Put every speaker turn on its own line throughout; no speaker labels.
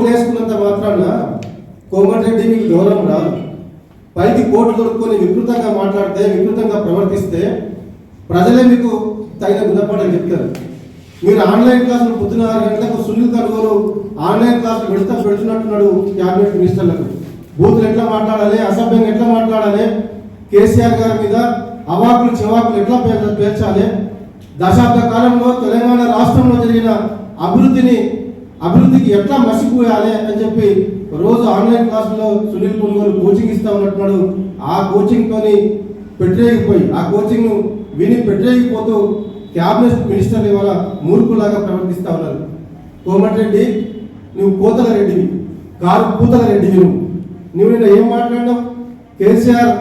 వేసుకున్నంత మాత్రాన కోమటిరెడ్డి మీకు గౌరవం రాదు. పైకి కోట్లు దొరుకుని వికృతంగా మాట్లాడితే, వికృతంగా ప్రవర్తిస్తే ప్రజలే మీకు తగిన గుణపాఠం చెప్తారు. మీరు ఆన్లైన్ క్లాసులు పొద్దున 6 గంటలకు సునీల్ కనుగోలు ఆన్లైన్ క్లాసులు పెడుతున్నట్టున్నాడు క్యాబినెట్ మినిస్టర్లకు. బూతులు ఎట్లా మాట్లాడాలి, అసభ్యంగా ఎట్లా మాట్లాడాలి, కేసీఆర్ గారి మీద అవాకులు చెవాకులు ఎట్లా పేర్చాలి, దశాబ్ద కాలంలో తెలంగాణ రాష్ట్రంలో జరిగిన అభివృద్ధికి ఎట్లా మసిపోయాలి అని చెప్పి రోజు ఆన్లైన్ క్లాసులో సునీల్ కొనుగోలు కోచింగ్ ఇస్తా ఉన్నట్టున్నాడు. ఆ కోచింగ్తోని పెట్టేగిపోయి, ఆ కోచింగ్ విని పెట్టేగిపోతూ క్యాబినెట్ మినిస్టర్ ఇవాళ మూర్ఖులాగా ప్రవర్తిస్తూ ఉన్నారు. కోమటిరెడ్డి, నువ్వు కోతల రెడ్డివి, కారు పూతల రెడ్డివి. నువ్వు నిన్న ఏం మాట్లాడినావు? కేసీఆర్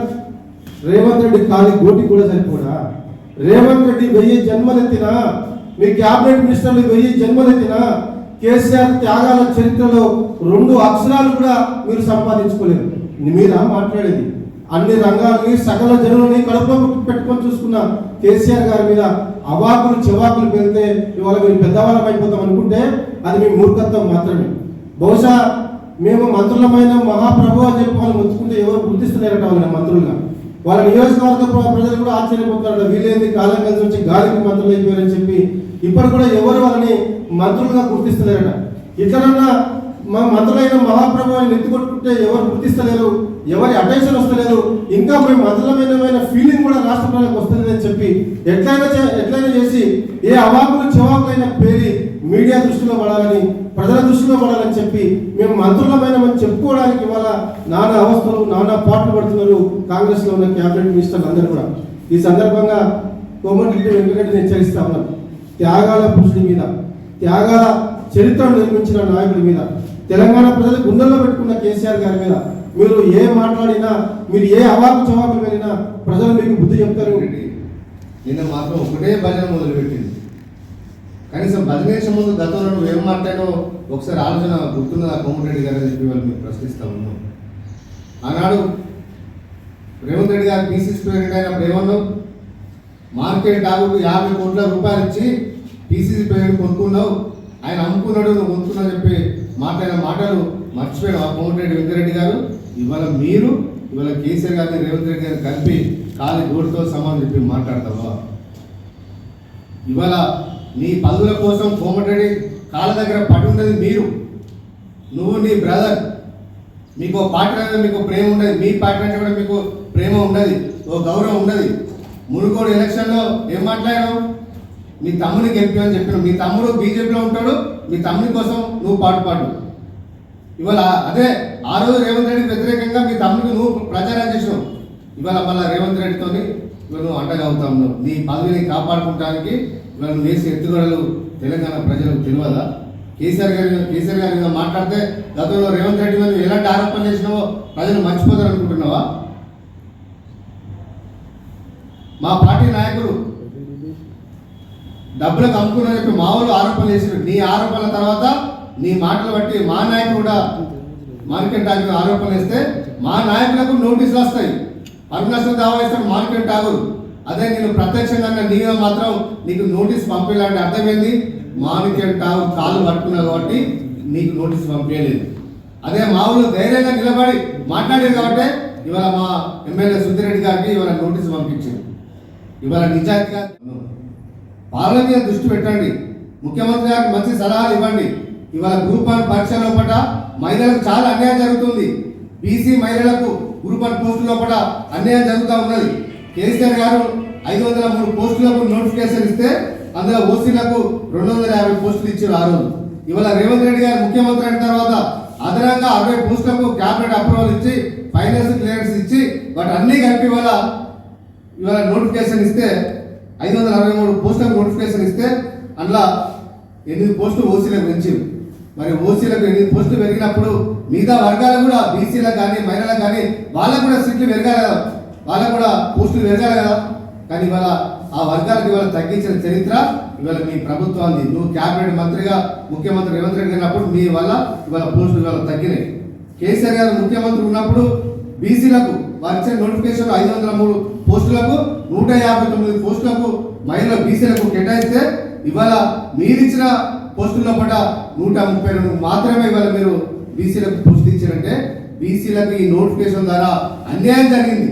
రేవంత్ రెడ్డి కాలి గోటి కూడా సరిపోడా? రేవంత్ రెడ్డి 1000 జన్మలెత్తినా, మీ క్యాబినెట్ మినిస్టర్లు 1000 జన్మలెత్తినా కేసీఆర్ త్యాగాల చరిత్రలో 2 అక్షరాలు కూడా మీరు సంపాదించుకోలేదు. మీరా మాట్లాడేది? అన్ని రంగాలని సకల జనులని కడుపులో పెట్టుకొని చూసుకున్న కేసీఆర్ గారి మీద అవాకులు చెవాకులు పెడితే ఇవాళ మీరు పెద్దవాళ్ళం అయిపోతాం అనుకుంటే అది మీ మూర్ఖత్వం మాత్రమే. బహుశా మేము మంత్రులమైన మహాప్రభు అని చెప్పి వాళ్ళు మొత్తుకుంటే ఎవరు గుర్తిస్తలేరట వాళ్ళ మంత్రులుగా. వాళ్ళ నియోజకవర్గ ప్రజలు కూడా ఆశ్చర్యపోతున్నారు, వీళ్ళేంది కాలం కలిసి వచ్చి గాలికి మంత్రులు అయిపోయారని చెప్పి ఇప్పుడు కూడా ఎవరు వాళ్ళని మంత్రులుగా గుర్తిస్తలేరట. ఇట్లనన్నా మా మంత్రులైన మహాప్రభుని ఎత్తుకొట్టుకుంటే ఎవరు గుర్తిస్తలేరు, ఎవరి అటెన్షన్ వస్తలేదు, ఇంకా మేము మంత్రులమైన ఫీలింగ్ కూడా రాష్ట్ర ప్రజలకు వస్తలేదని చెప్పి ఎట్లయినా చేసి ఏ అవాకులు చెవాకులైన పేరి మీడియా దృష్టిలో పడాలని, ప్రజల దృష్టిలో పడాలని చెప్పి మేము మంత్రులమైనమని చెప్పుకోవడానికి ఇవాళ నానా అవస్థలు, నానా పాటలు పడుతున్నారు కాంగ్రెస్లో ఉన్న క్యాబినెట్ మినిస్టర్లు అందరూ కూడా. ఈ సందర్భంగా కోమటిరెడ్డి వెంకటరెడ్డిని హెచ్చరిస్తా ఉన్నారు. త్యాగాల పురుషుడి మీద, త్యాగాల చరిత్రను నిర్మించిన నాయకుడి మీద, తెలంగాణ ప్రజలు గుండెల్లో పెట్టుకున్న కేసీఆర్ గారి మీద మీరు ఏ మాట్లాడినా, మీరు ఏ అవాకు చవాకులు వెళ్ళినా ప్రజలు మీకు బుద్ధి చెప్తారు.
నిన్న మాత్రం ఒకటే భజన మొదలుపెట్టింది. కనీసం భజన చేసే ముందు గతంలో నువ్వు ఏం మాట్లాడో ఒకసారి ఆలోచన గుర్తున్నదా కోమటిరెడ్డి గారు అని చెప్పి వాళ్ళు మేము ప్రశ్నిస్తా ఉన్నాం. ఆనాడు రేవంత్ రెడ్డి గారు పీసీసీ ప్రెసిడెంట్ అయినప్పుడు ఏమన్నావు? మార్కెట్ ఆగుకు 50 కోట్ల రూపాయలు ఇచ్చి పీసీసీ ప్రెసిడెంట్ కొనుక్కున్నావు, ఆయన అమ్ముకున్నాడు, నువ్వు కొనుక్కున్నావు చెప్పి మాట్లాడిన మాటలు మర్చిపోయావు కోమటిరెడ్డి వెంకరెడ్డి గారు. ఇవాళ కేసీఆర్ గారిని రేవంత్ రెడ్డి గారిని కలిపి కాలి గోడుతో సమానం చెప్పి మాట్లాడతావా? ఇవాళ నీ పదవుల కోసం కోమటిరెడ్డి కాళ్ళ దగ్గర పడి ఉండేది మీరు, నువ్వు నీ బ్రదర్. మీకు పార్టీ అనేది మీకు ప్రేమ ఉండదు, మీ పార్టీ అంటే కూడా మీకు ప్రేమ ఉండదు, ఓ గౌరవం ఉండదు. మునుగోడు ఎలక్షన్లో ఏం మాట్లాడావు? మీ తమ్ముని గెలిపి అని చెప్పినావు. మీ తమ్ముడు బీజేపీలో ఉంటాడు, మీ తమ్ముని కోసం నువ్వు పాటు. ఇవాళ అదే ఆ రోజు రేవంత్ రెడ్డికి వ్యతిరేకంగా మీ తమ్ముడికి నువ్వు ప్రచారం చేసినావు. ఇవాళ మళ్ళీ రేవంత్ రెడ్డితోని ఇవాళ నువ్వు అంటగా అవుతా ఉన్నావు. నీ పదవిని కాపాడుకోవడానికి ఇవాళ నువ్వు వేసే ఎత్తుగడలు తెలంగాణ ప్రజలకు తెలియదా? కేసీఆర్ గారి మీద మాట్లాడితే గతంలో రేవంత్ రెడ్డి మీద ఎలాంటి ఆరోపణలు చేసినావో ప్రజలు మర్చిపోతారు అనుకుంటున్నావా? మా పార్టీ నాయకులు డబ్బులకు అమ్ముకున్నారని చెప్పి మా వాళ్ళు ఆరోపణలు చేసినారు. నీ ఆరోపణల తర్వాత నీ మాటలు బట్టి మా నాయకులు కూడా మార్కెట్ టాగర్ ఆరోపణలు వేస్తే మా నాయకులకు నోటీసులు వస్తాయి, పర్మిషన్ దావా ఇస్తాడు మార్కెట్ టాగర్. అదే నేను ప్రత్యక్షంగా నీగా మాత్రం నీకు నోటీస్ పంపేలాంటి అర్థమైంది. మార్కెట్ టాగర్ కాలు పట్టుకున్నావు కాబట్టి నీకు నోటీస్ పంపించలేదు. అదే మా ఊళ్ళో ధైర్యంగా నిలబడి మాట్లాడారు కాబట్టి ఇవాళ మా ఎమ్మెల్యే సుద్దిరెడ్డి గారికి ఇవాళ నోటీస్ పంపించారు. ఇవాళ నిజాయితీగా పాలన మీద దృష్టి పెట్టండి, ముఖ్యమంత్రి గారికి మంచి సలహాలు ఇవ్వండి. ఇవాళ గ్రూప్ 1 పరీక్ష లోపల మహిళలకు చాలా అన్యాయం జరుగుతుంది. బీసీ మహిళలకు గ్రూప్ 1 పోస్టుల లోపల అన్యాయం జరుగుతూ ఉన్నది. కేసీఆర్ గారు 503 పోస్టులకు నోటిఫికేషన్ ఇస్తే అందులో ఓసీలకు 250 పోస్టులు ఇచ్చారు ఆ రోజు. ఇవాళ రేవంత్ రెడ్డి గారు ముఖ్యమంత్రి అయిన తర్వాత అదనంగా 60 పోస్టులకు క్యాబినెట్ అప్రూవల్ ఇచ్చి ఫైనాన్స్ క్లియరెన్స్ ఇచ్చి వాటి అన్ని కలిపి ఇవాళ నోటిఫికేషన్ ఇస్తే 563 పోస్టులకు నోటిఫికేషన్ ఇస్తే అందులో 8 పోస్టులు ఓసీలకు పెంచింది. మరి ఓసీలకు 8 పోస్టులు పెరిగినప్పుడు మిగతా వర్గాలకు కూడా బీసీలకు కానీ మహిళలకు కానీ వాళ్ళకు కూడా సీట్లు పెరగాలి కదా, వాళ్ళకు కూడా పోస్టులు పెరగాలి కదా. కానీ ఇవాళ ఆ వర్గాలకు ఇవాళ తగ్గించిన చరిత్ర ఇవాళ మీ ప్రభుత్వాన్ని. నువ్వు క్యాబినెట్ మంత్రిగా ముఖ్యమంత్రి రేవంత్ రెడ్డి గారినప్పుడు మీ వల్ల ఇవాళ పోస్టులు ఇవాళ తగ్గినాయి. కేసీఆర్ గారు ముఖ్యమంత్రి ఉన్నప్పుడు బీసీలకు వారు ఇచ్చిన నోటిఫికేషన్ 503 పోస్టులకు 159 పోస్టులకు మహిళల బీసీలకు కేటాయిస్తే ఇవాళ మీరిచ్చిన పోస్టుల్లో పడ్డ 132 మాత్రమే ఇవాళ మీరు బీసీలకు పోస్ట్ ఇచ్చారంటే బీసీలకు ఈ నోటిఫికేషన్ ద్వారా అన్యాయం జరిగింది.